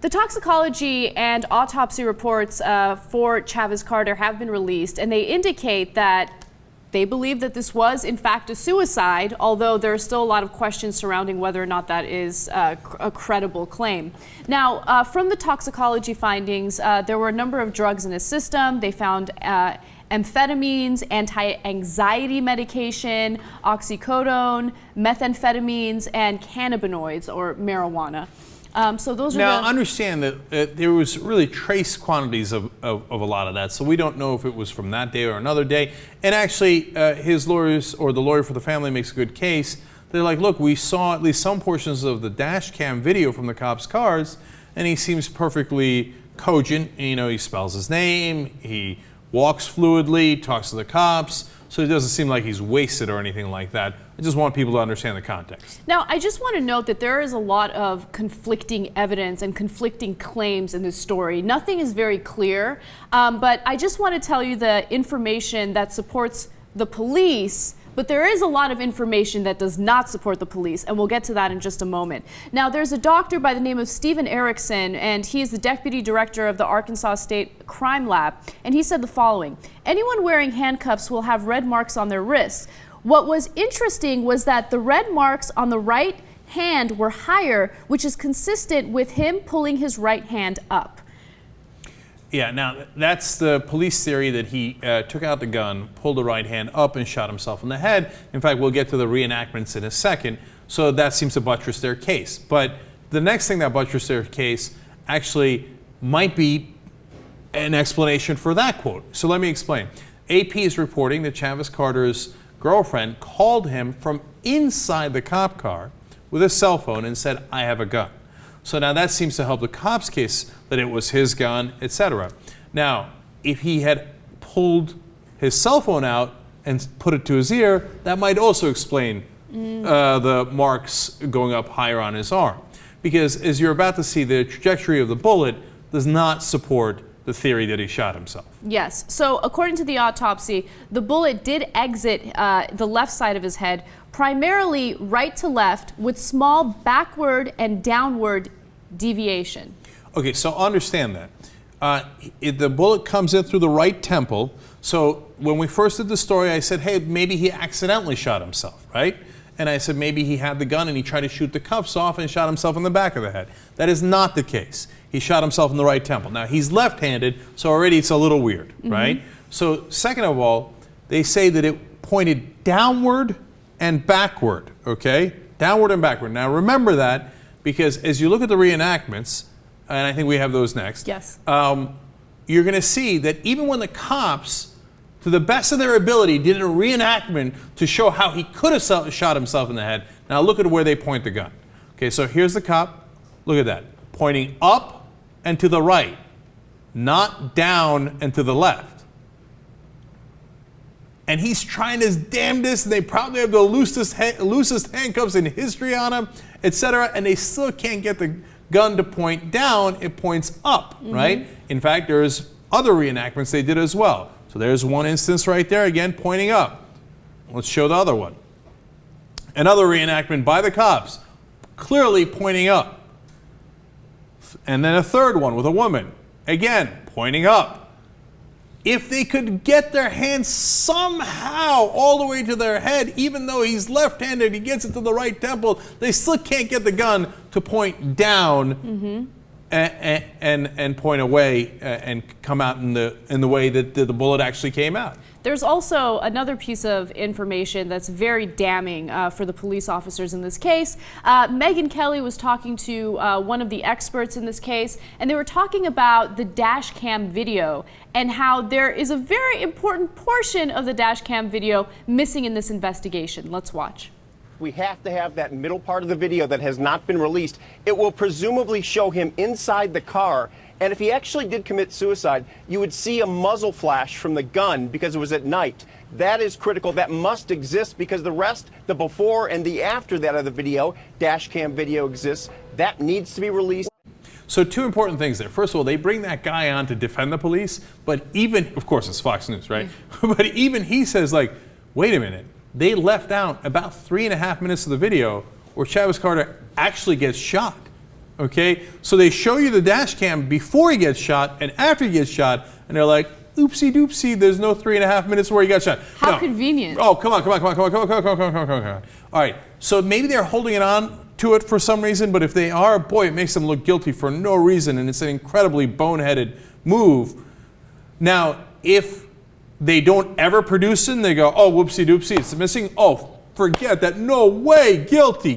The toxicology and autopsy reports for Chavis Carter have been released, and they indicate that they believe that this was, in fact, a suicide, although there are still a lot of questions surrounding whether or not that is a credible claim. Now, from the toxicology findings, there were a number of drugs in his system. They found amphetamines, anti-anxiety medication, oxycodone, methamphetamines, and cannabinoids, or marijuana. So those are now, understand that there was really trace quantities of a lot of that, so we don't know if it was from that day or another day. And actually, his lawyers, or the lawyer for the family, makes a good case. They're like, look, we saw at least some portions of the dash cam video from the cops' cars, and he seems perfectly cogent. You know, he spells his name, he walks fluidly, talks to the cops, so it doesn't seem like he's wasted or anything like that. I just want people to understand the context. Now, I just want to note that there is a lot of conflicting evidence and conflicting claims in this story. Nothing is very clear, but I just want to tell you the information that supports the police, but there is a lot of information that does not support the police, and we'll get to that in just a moment. Now, there's a doctor by the name of Stephen Erickson, and he is the deputy director of the Arkansas State Crime Lab, and he said the following: anyone wearing handcuffs will have red marks on their wrists. What was interesting was that the red marks on the right hand were higher, which is consistent with him pulling his right hand up. Yeah, now that's the police theory, that he took out the gun, pulled the right hand up, and shot himself in the head. In fact, we'll get to the reenactments in a second, so that seems to buttress their case. But the next thing that buttresses their case actually might be an explanation for that quote. So let me explain. AP is reporting that Chavis Carter's girlfriend called him from inside the cop car with a cell phone and said, "I have a gun." So now that seems to help the cop's case that it was his gun, etc. Now, if he had pulled his cell phone out and put it to his ear, that might also explain the marks going up higher on his arm. Because as you're about to see, the trajectory of the bullet does not support the theory that he shot himself. Yes. So according to the autopsy, the bullet did exit the left side of his head, primarily right to left, with small backward and downward deviation. Okay, so understand that. The bullet comes in through the right temple. So when we first did the story, I said, hey, maybe he accidentally shot himself, right? And I said maybe he had the gun and he tried to shoot the cuffs off and shot himself in the back of the head. That is not the case. He shot himself in the right temple. Now, he's left-handed, so already it's a little weird, right? So second of all, they say that it pointed downward and backward, okay? Downward and backward. Now, remember that, because as you look at the reenactments, and I think we have those next, yes, you're going to see that even when the cops, to the best of their ability, did a reenactment to show how he could have shot himself in the head. Now look at where they point the gun. Okay, so here's the cop. Look at that. Pointing up and to the right, not down and to the left. And he's trying his damnedest, and they probably have the loosest handcuffs in history on him, etc., and they still can't get the gun to point down. It points up, right? In fact, there's other reenactments they did as well. So there's one instance right there, again, pointing up. Let's show the other one. Another reenactment by the cops, clearly pointing up. And then a third one with a woman, again, pointing up. If they could get their hands somehow all the way to their head, even though he's left-handed, he gets it to the right temple, they still can't get the gun to point down and point away and come out in the way that the bullet actually came out. There's also another piece of information that's very damning for the police officers in this case. Megyn Kelly was talking to one of the experts in this case, and they were talking about the dash cam video and how there is a very important portion of the dash cam video missing in this investigation. Let's watch. We have to have that middle part of the video that has not been released. It will presumably show him inside the car. And if he actually did commit suicide, you would see a muzzle flash from the gun because it was at night. That is critical. That must exist because the rest, the before and the after that of the video, dash cam video exists. That needs to be released. So two important things there. First of all, they bring that guy on to defend the police, but even, of course, it's Fox News, right? But even he says, like, wait a minute. They left out about 3.5 minutes of the video where Chavis Carter actually gets shot. Okay, so they show you the dash cam before he gets shot and after he gets shot, and they're like, oopsie doopsie, there's no 3.5 minutes where he got shot. How convenient. Oh, come on. All right, so maybe they're holding it on to it for some reason, but if they are, boy, it makes them look guilty for no reason, and it's an incredibly boneheaded move. Now, if they don't ever produce it and they go, oh, whoopsie doopsie, it's missing, oh, forget that, no way, guilty.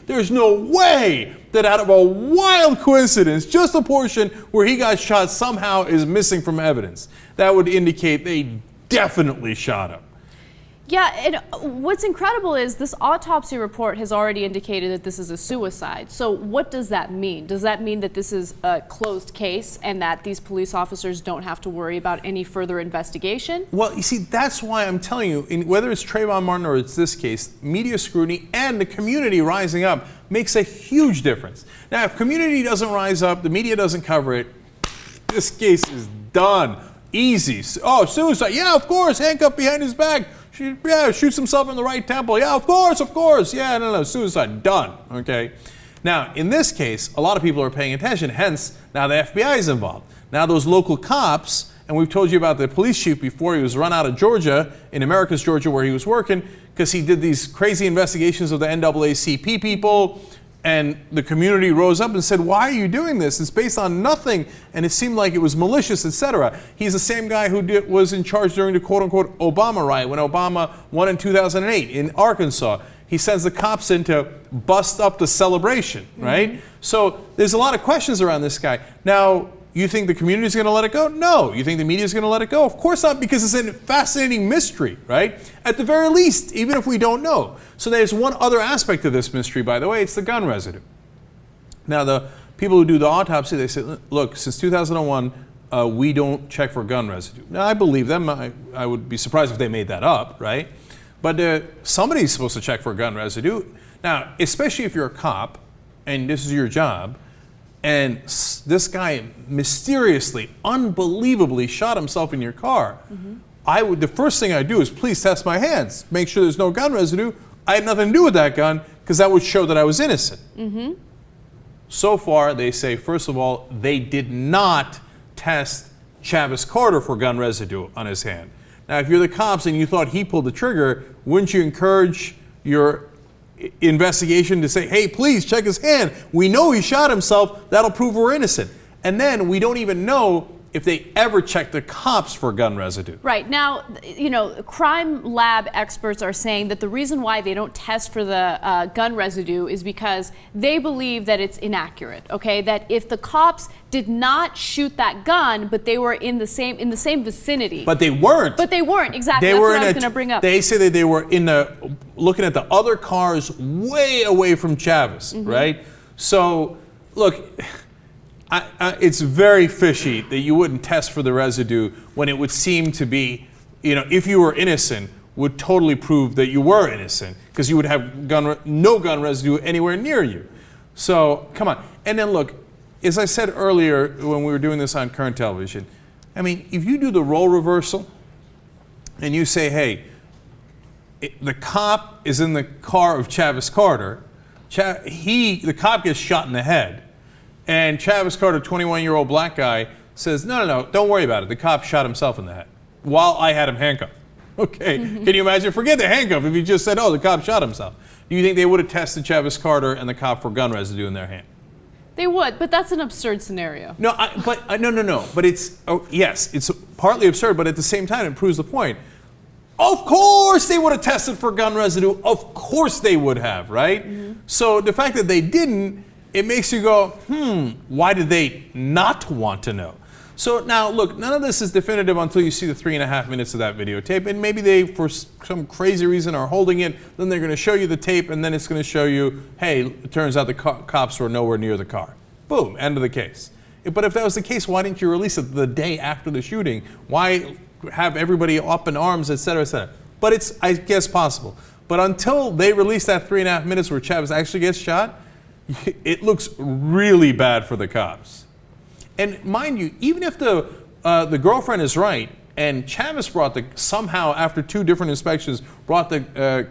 There's no way that out of a wild coincidence, just a portion where he got shot somehow is missing from evidence. That would indicate they definitely shot him. Yeah, and what's incredible is this autopsy report has already indicated that this is a suicide. So what does that mean? Does that mean that this is a closed case and that these police officers don't have to worry about any further investigation? Well, you see, that's why I'm telling you, whether it's Trayvon Martin or it's this case, media scrutiny and the community rising up makes a huge difference. Now, if community doesn't rise up, the media doesn't cover it, this case is done. Easy. Oh, suicide. Yeah, of course. Handcuffed behind his back. Yeah, shoots himself in the right temple. Yeah, of course. Yeah, no, suicide. Done. Okay. Now, in this case, a lot of people are paying attention. Hence, now the FBI is involved. Now, those local cops, and we've told you about the police shoot before. He was run out of Georgia, in Americus, Georgia, where he was working, because he did these crazy investigations of the NAACP people. And the community rose up and said, why are you doing this? It's based on nothing. And it seemed like it was malicious, etc. He's the same guy who was in charge during the quote-unquote Obama riot when Obama won in 2008 in Arkansas. He sends the cops in to bust up the celebration, right? So there's a lot of questions around this guy. Now, you think the community is going to let it go? No. You think the media is going to let it go? Of course not, because it's a fascinating mystery, right? At the very least, even if we don't know. So there's one other aspect of this mystery, by the way. It's the gun residue. Now, the people who do the autopsy, they say, look, since 2001, we don't check for gun residue. Now, I believe them. I would be surprised if they made that up, right? But somebody's supposed to check for gun residue. Now, especially if you're a cop and this is your job, and this guy mysteriously, unbelievably shot himself in your car, the first thing I do is please test my hands, make sure there's no gun residue. I had nothing to do with that gun, because that would show that I was innocent. So far, they say, first of all, they did not test Chavis Carter for gun residue on his hand. Now, if you're the cops and you thought he pulled the trigger, wouldn't you encourage your investigation to say, hey, please check his hand. We know he shot himself. That'll prove we're innocent. And then we don't even know if they ever check the cops for gun residue. Right. Now, you know, crime lab experts are saying that the reason why they don't test for the gun residue is because they believe that it's inaccurate, okay? That if the cops did not shoot that gun, but they were in the same vicinity. But they weren't. But they weren't, exactly. That's what I was going to bring up. They say that they were looking at the other cars way away from Chavis, right? So, look, it's very fishy that you wouldn't test for the residue when it would seem to be, you know, if you were innocent, would totally prove that you were innocent, because you would have no gun residue anywhere near you. So, come on. And then look, as I said earlier when we were doing this on current television, I mean, if you do the role reversal and you say, hey, the cop is in the car of Chavis Carter, the cop gets shot in the head, and Chavis Carter, 21-year-old black guy, says, no, don't worry about it. The cop shot himself in the head while I had him handcuffed. Okay, can you imagine? Forget the handcuff if you just said, oh, the cop shot himself. Do you think they would have tested Chavis Carter and the cop for gun residue in their hand? They would, but that's an absurd scenario. No, no. But yes, it's partly absurd, but at the same time, it proves the point. Of course they would have tested for gun residue. Of course they would have, right? So the fact that they didn't, it makes you go, why did they not want to know? So now, look, none of this is definitive until you see the 3.5 minutes of that videotape, and maybe they, for some crazy reason, are holding it, then they're going to show you the tape, and then it's going to show you, hey, it turns out the cops were nowhere near the car. Boom, end of the case. But if that was the case, why didn't you release it the day after the shooting? Why have everybody up in arms, et cetera, et cetera? But it's, I guess, possible. But until they release that 3.5 minutes where Chavis actually gets shot, it looks really bad for the cops. And mind you, even if the girlfriend is right, and Chavis somehow after 2 different inspections brought the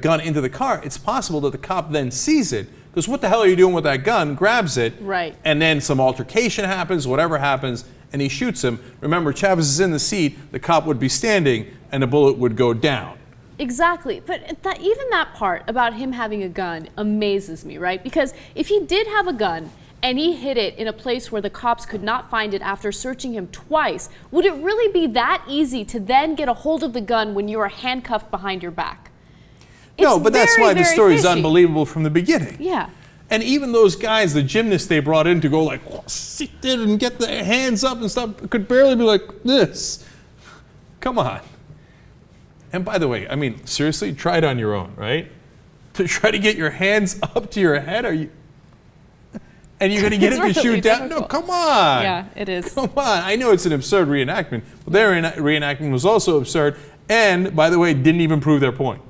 gun into the car, it's possible that the cop then sees it, Because what the hell are you doing with that gun? Grabs it. Right. And then some altercation happens, whatever happens, and he shoots him. Remember, Chavis is in the seat, the cop would be standing, and the bullet would go down. Exactly. But even that part about him having a gun amazes me, right? Because if he did have a gun and he hid it in a place where the cops could not find it after searching him twice, would it really be that easy to then get a hold of the gun when you are handcuffed behind your back? No, It's but that's very, why the very story is fishy. unbelievable from the beginning. Yeah. And even those guys, the gymnasts they brought in to go like, sit there and get their hands up and stuff, could barely be like this. Come on. And by the way, I mean, seriously, try it on your own, right? To try to get your hands up to your head, are you? And you're going to get it to It's really shoot down? No, difficult. come on. Yeah, it is. Come on. I know it's an absurd reenactment, but their reenactment was also absurd and, by the way, didn't even prove their point.